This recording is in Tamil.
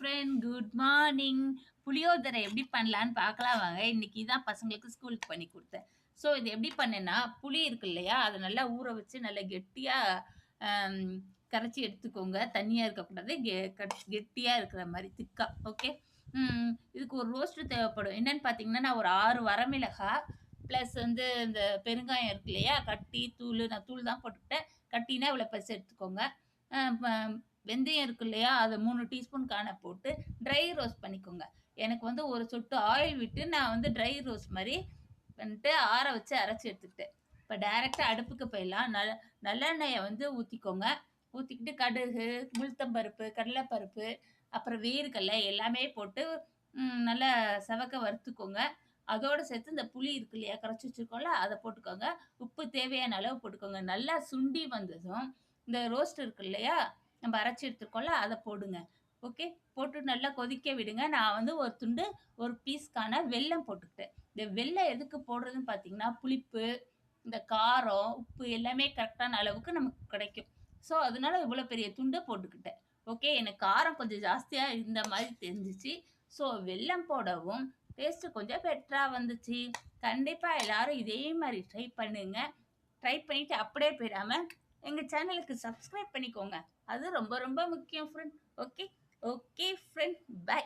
ஃப்ரெண்ட். Good morning. புளியோதரை எப்படி பண்ணலான்னு பார்க்கலாம் வாங்க. இன்னைக்கு தான் பசங்களுக்கு ஸ்கூலுக்கு பண்ணி குடுத்தேன். ஸோ இது எப்படி பண்ணேன்னா, புளி இருக்கு இல்லையா? அத நல்லா ஊற வச்சு நல்லா கெட்டியா அம் கரைச்சு எடுத்துக்கோங்க. தண்ணியா இருக்கக்கூடாது. கெட்டியா இருக்கிற மாரி திக்கா. ஓகே. இதுக்கு ஒரு ரோஸ்ட் தேவைப்படும். என்னன்னு பார்த்தீங்கன்னா, நான் ஒரு 6 வரமிளகாய், பிளஸ் வந்து இந்த பெருங்காயம் இருக்கு இல்லையா? கட்டி, தூளு நான் தூள் தான் போட்டுக்கிட்டேன். கட்டினா இவ்வளோ பெருசு எடுத்துக்கோங்க. அ ப வெந்தயம் இருக்கு இல்லையா? அத 3 டீஸ்பூன் போட்டு ட்ரை ரோஸ்ட் பண்ணிக்கோங்க. எனக்கு வந்து ஒரு சொட்டு ஆயில் விட்டு நான் வந்து ட்ரை ரோஸ்ட் மாரி பண்ணிட்டு ஆற வச்சு அரைச்சு எடுத்துக்கிட்டேன். இப்ப டைரக்ட்டா அடுப்புக்கு போயிடலாம். நல்லெண்ணெய வந்து ஊத்திக்கோங்க. ஊத்திக்கிட்டு கடுகு, உளுத்தம்பருப்பு, கடலைப்பருப்பு, அப்புறம் வேர்க்கடலை எல்லாமே போட்டு நல்லா செவக்க வறுத்துக்கோங்க. அதோட சேர்த்து இந்த புளி இருக்கு இல்லையா? கரைச்சு வச்சிருக்கோம்ல, அத போட்டுக்கோங்க. உப்பு தேவையான அளவு போட்டுக்கோங்க. நல்லா சுண்டி வந்ததும், இந்த ரோஸ்ட் இருக்கு இல்லையா? நம்ம அரைச்சு எடுத்துருக்கோம்ல, அத போடுங்க. ஓகே. போட்டு நல்லா கொதிக்க விடுங்க. நான் வந்து ஒரு துண்டு, ஒரு பீஸ்க்கான வெல்லம் போட்டுக்கிட்டேன். இந்த வெல்லம் எதுக்கு போடுறதுன்னு பார்த்தீங்கன்னா, புளிப்பு, இந்த காரம், உப்பு எல்லாமே கரெக்ட்டான அளவுக்கு நமக்கு கிடைக்கும். ஸோ, அதனால இவ்வளோ பெரிய துண்டு போட்டுக்கிட்டேன். ஓகே. எனக்கு காரம் கொஞ்சம் ஜாஸ்தியா இருந்த மாரி தெரிஞ்சுச்சு. ஸோ, வெல்லம் போடவும் டேஸ்ட்டு கொஞ்சம் பெட்டரா வந்துச்சு. கண்டிப்பா எல்லாரும் இதே மாரி ட்ரை பண்ணுங்க. ட்ரை பண்ணிட்டு அப்படியே போயிடாம, எங்க சேனலுக்கு சப்ஸ்கிரைப் பண்ணிக்கோங்க. அது ரொம்ப ரொம்ப முக்கியம் friend. Okay. Okay friend. By.